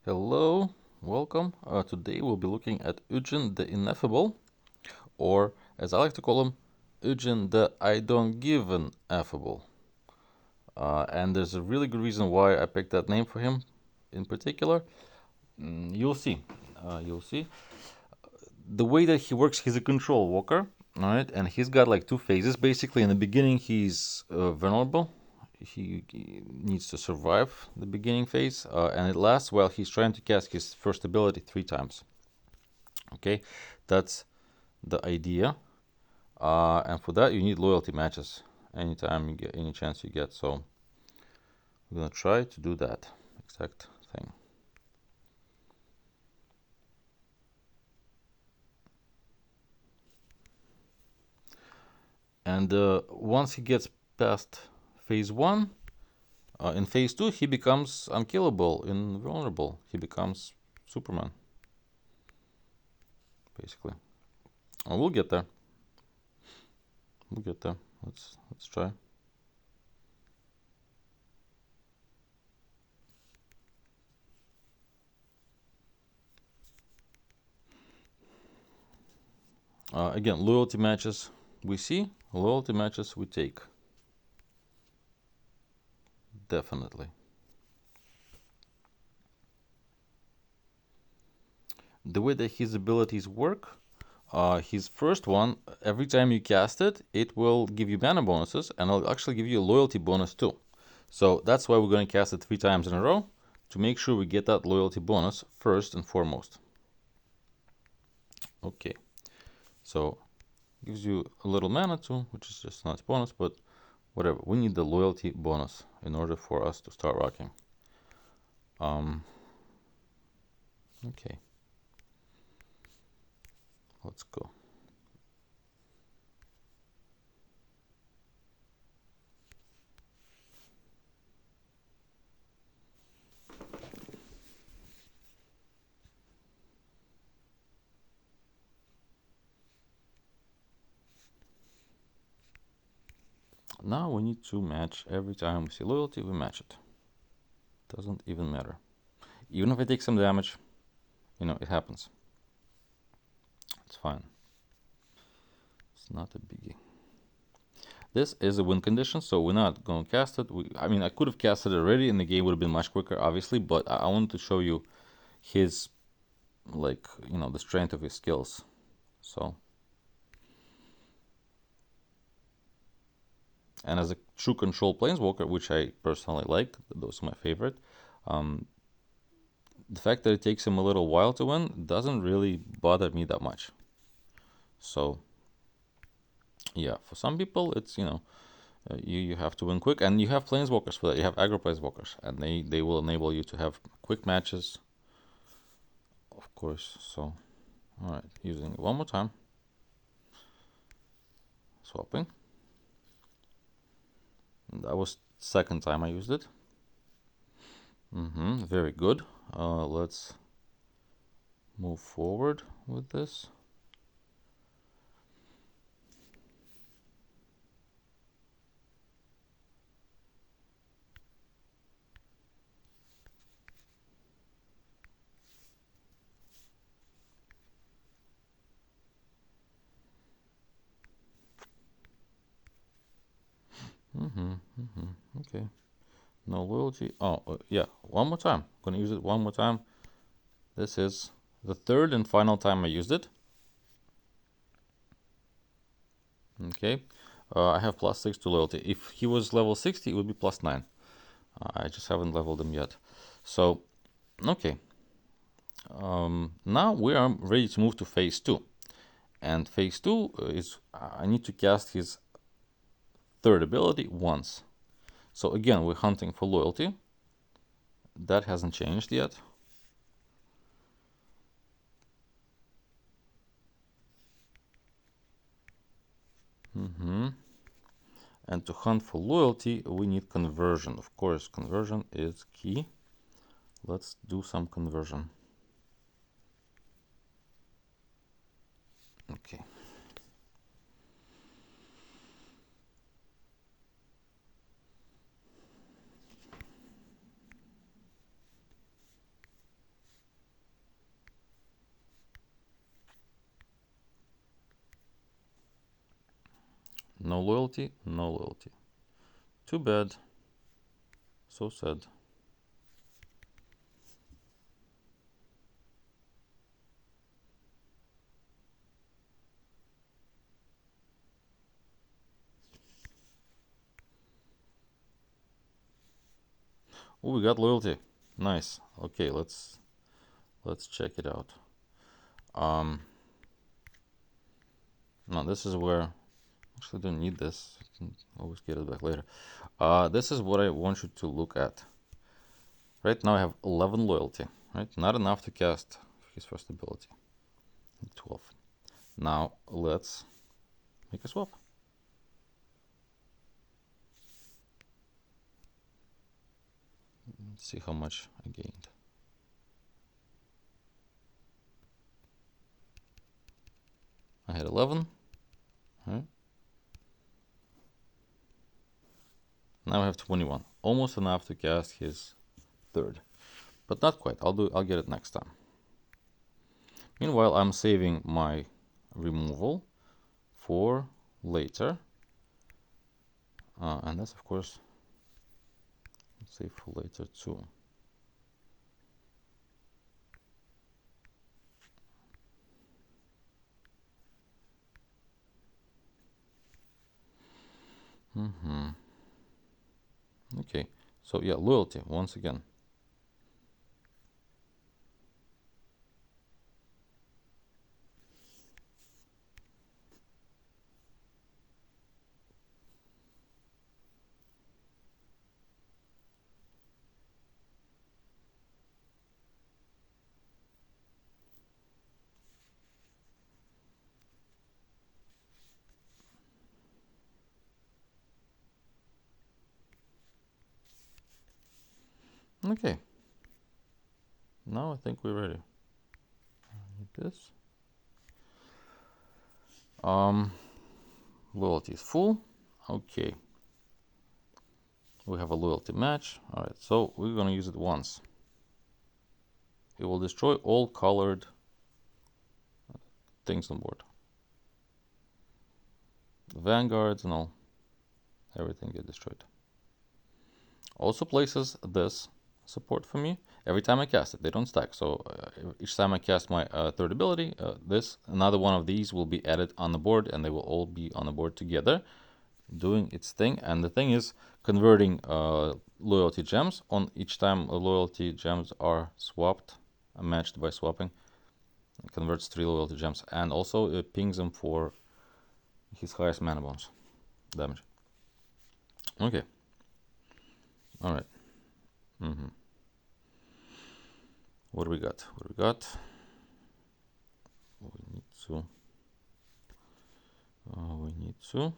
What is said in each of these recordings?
Hello, welcome. Today we'll be looking at Ugin the Ineffable, or as I like to call him, Ugin the I don't give an affable. And there's a really good reason why I picked that name for him in particular. You'll see. You'll see. The way that he works, he's a control walker, alright? And he's got like two phases basically. In the beginning, he's vulnerable. He needs to survive the beginning phase, and it lasts while he's trying to cast his first ability 3 times. Okay, that's the idea. And for that, you need loyalty matches anytime you get any chance you get. So we're gonna try to do that exact thing. And once he gets past phase one, in phase two, he becomes unkillable, invulnerable. He becomes Superman, basically. And we'll get there. We'll get there. Let's try. Again, loyalty matches we see, loyalty matches we take. Definitely. The way that his abilities work, his first one, every time you cast it, it will give you mana bonuses, and it'll actually give you a loyalty bonus too. So that's why we're going to cast it 3 times in a row, to make sure we get that loyalty bonus first and foremost. Okay, so gives you a little mana too, which is just a nice bonus, but whatever. We need the loyalty bonus in order for us to start rocking. Okay, let's go. Now we need to match every time we see loyalty, we match it. Doesn't even matter. Even if I take some damage, it happens. It's fine. It's not a biggie. This is a win condition, so we're not going to cast it. I could have casted it already, and the game would have been much quicker, obviously, but I wanted to show you his, the strength of his skills. So, and as a true control planeswalker, which I personally like, those are my favorite, the fact that it takes him a little while to win doesn't really bother me that much. So, yeah, for some people, it's, you have to win quick, and you have planeswalkers for that. You have aggro planeswalkers, and they will enable you to have quick matches, of course. So, all right, using it one more time, swapping. That was second time I used it. Very good. Let's move forward with this. Okay. No loyalty. Oh, yeah. One more time. Gonna use it one more time. This is the third and final time I used it. Okay. I have +6 to loyalty. If he was level 60, it would be +9. I just haven't leveled him yet. So, okay. Now we are ready to move to phase 2. And phase 2 is I need to cast his third ability once. So again, we're hunting for loyalty. That hasn't changed yet. And to hunt for loyalty, we need conversion. Of course, conversion is key. Let's do some conversion. Okay. No loyalty, no loyalty. Too bad. So sad. Oh, we got loyalty. Nice. Okay, let's check it out. No, this is where actually don't need this. I can always get it back later. This is what I want you to look at. Right now I have 11 loyalty. Right, not enough to cast his first ability. 12. Now let's make a swap. Let's see how much I gained. I had 11. Right. Now I have 21. Almost enough to cast his third, but not quite. I'll get it next time. Meanwhile, I'm saving my removal for later, and that's of course save for later too. Okay, so yeah, loyalty once again. Okay, now I think we're ready. This loyalty is full. Okay, we have a loyalty match. All right, so we're gonna use it once. It will destroy all colored things on board. Vanguards and all, everything get destroyed. Also places this support for me every time I cast it. They don't stack, so each time I cast my third ability, another one of these will be added on the board, and they will all be on the board together, doing its thing. And the thing is converting loyalty gems. On each time loyalty gems are swapped, matched by swapping, it converts 3 loyalty gems, and also it pings them for his highest mana bonus damage. Okay. All right. What do we got? We need to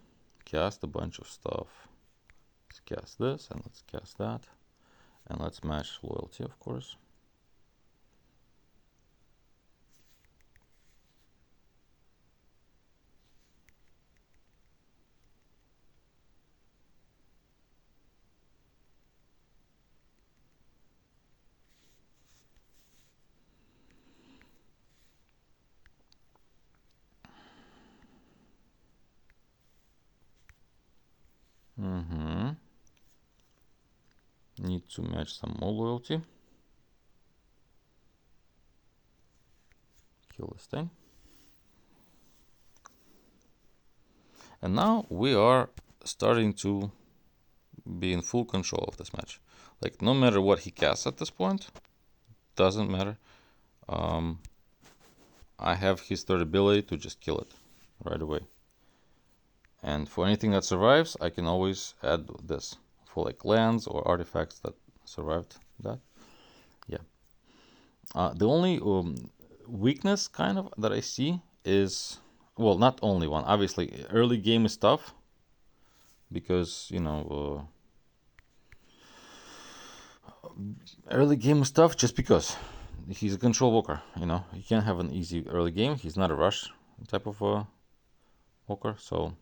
cast a bunch of stuff. Let's cast this and let's cast that, and let's match loyalty, of course. Need to match some more loyalty. Kill this thing. And now we are starting to be in full control of this match. Like, no matter what he casts at this point, doesn't matter. I have his third ability to just kill it right away. And for anything that survives, I can always add this for like lands or artifacts that survived that. Yeah. The only weakness kind of that I see is, well, not only one. Obviously, early game is tough because, you know, early game is tough just because he's a control walker. You know, he can't have an easy early game. He's not a rush type of walker, so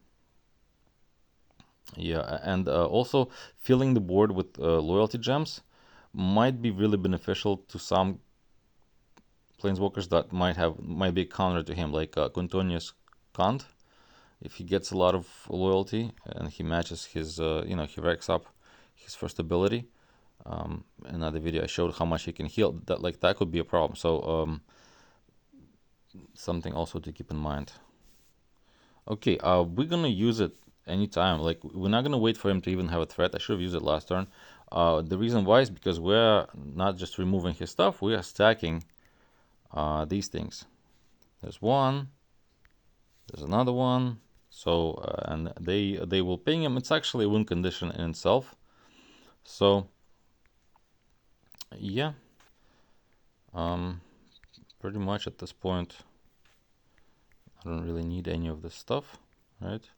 yeah. And also filling the board with loyalty gems might be really beneficial to some planeswalkers that might be counter to him, like Quintonius Kant if he gets a lot of loyalty and he matches his, he racks up his first ability. In another video I showed how much he can heal. That could be a problem. So something also to keep in mind. Okay, we're gonna use it anytime. Like, we're not gonna wait for him to even have a threat. I should have used it last turn. The reason why is because we're not just removing his stuff, we are stacking these things. There's one, there's another one. So and they will ping him. It's actually a win condition in itself. So yeah, pretty much at this point I don't really need any of this stuff, right?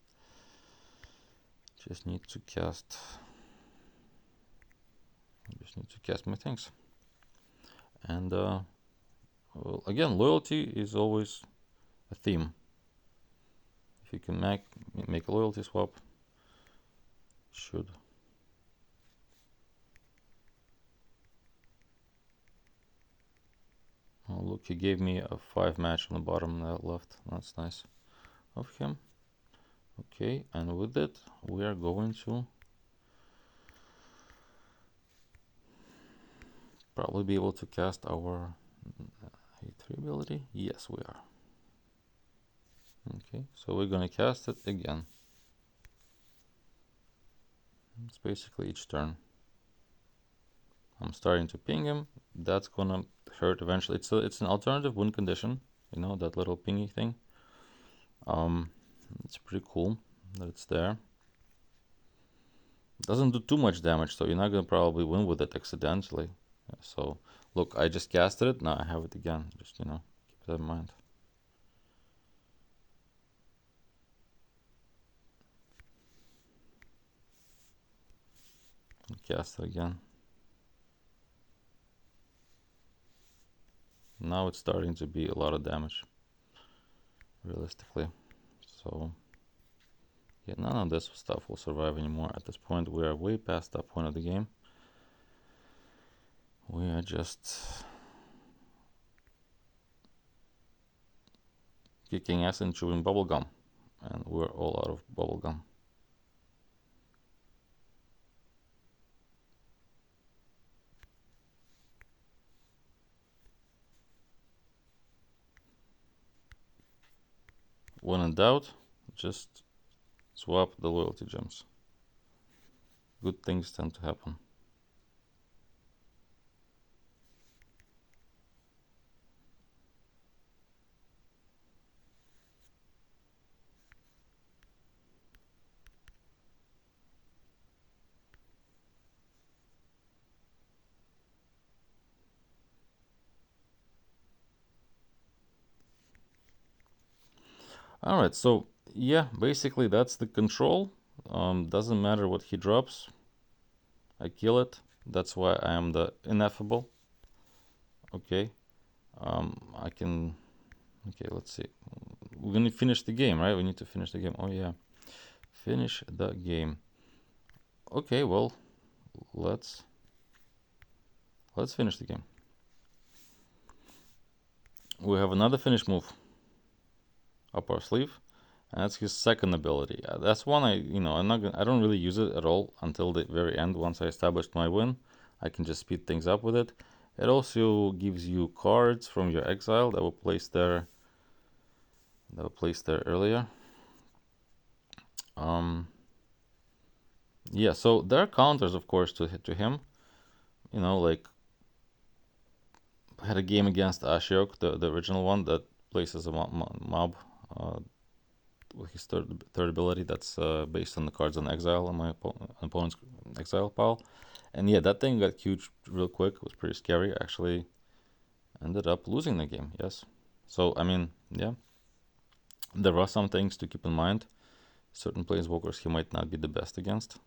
Just need to cast my things. And well, again, loyalty is always a theme. If you can make a loyalty swap, should. Oh, look, he gave me a 5 match on the bottom left. That's nice of him. Okay, and with it, we are going to probably be able to cast our A3 ability. Yes, we are. Okay, so we're gonna cast it again. It's basically each turn. I'm starting to ping him. That's gonna hurt eventually. It's an alternative win condition. You know, that little pingy thing. It's pretty cool that it's there. It doesn't do too much damage, so you're not gonna probably win with it accidentally. So look, I just casted it. Now I have it again. Just keep that in mind. Cast it again. Now it's starting to be a lot of damage, realistically. So yeah, none of this stuff will survive anymore. At this point, we are way past that point of the game. We are just kicking ass and chewing bubblegum, and we're all out of bubblegum. When in doubt, just swap the loyalty gems. Good things tend to happen. Alright, so yeah, basically that's the control. Doesn't matter what he drops, I kill it. That's why I am the ineffable. Okay, I can. Okay, let's see. We're gonna finish the game, right? We need to finish the game. Oh yeah, finish the game. Okay, well, let's finish the game. We have another finish move up our sleeve, and that's his second ability. That's one I don't really use it at all until the very end. Once I established my win, I can just speed things up with it. It also gives you cards from your exile that were placed there earlier. Yeah, so there are counters, of course, to him. You know, like I had a game against Ashiok, the original one that places a mob with his third ability that's based on the cards on exile on my opponent's exile pile. And yeah, that thing got huge real quick. It was pretty scary. I actually ended up losing the game, yes. So, I mean, yeah, there are some things to keep in mind. Certain plainswalkers he might not be the best against.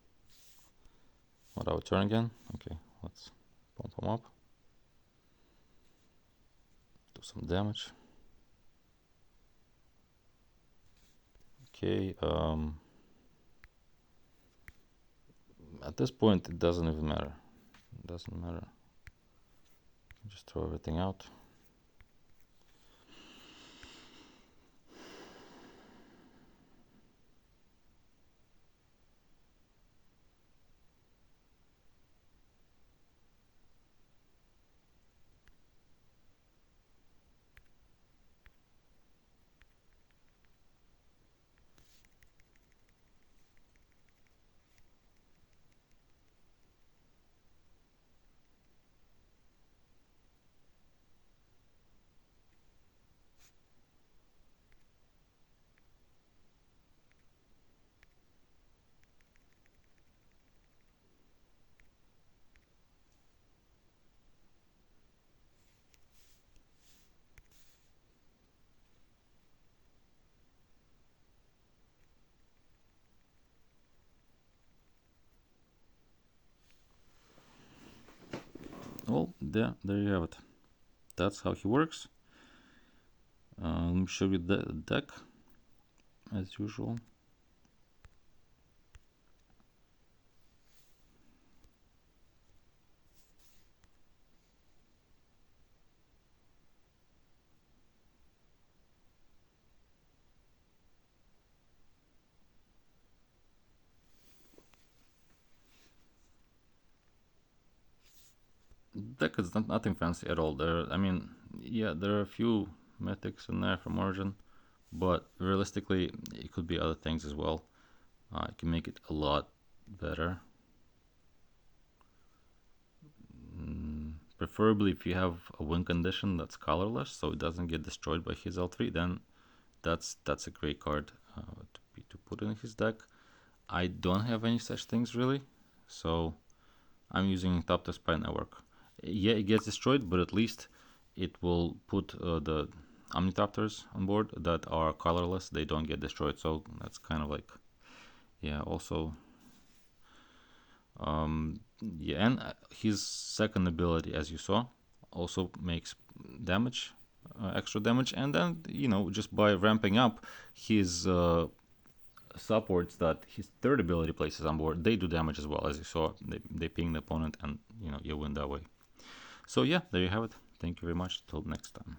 What, our turn again? Okay, let's pump him up. Do some damage. Okay, at this point it doesn't even matter. It doesn't matter. Just throw everything out. well, there you have it. That's how he works. Let me show you the deck as usual. Deck is nothing fancy at all. I mean, yeah, there are a few mythics in there from Origin, but realistically, it could be other things as well. It can make it a lot better. Preferably, if you have a win condition that's colorless, so it doesn't get destroyed by his L3, then that's a great card to put in his deck. I don't have any such things really, so I'm using Top to Spy Network. Yeah, it gets destroyed, but at least it will put the Omnitopters on board that are colorless. They don't get destroyed, so that's kind of like, yeah, also, yeah, and his second ability, as you saw, also makes damage, extra damage, and then, you know, just by ramping up his supports that his third ability places on board, they do damage as well. As you saw, they ping the opponent, and you know, you win that way. So yeah, there you have it. Thank you very much. Till next time.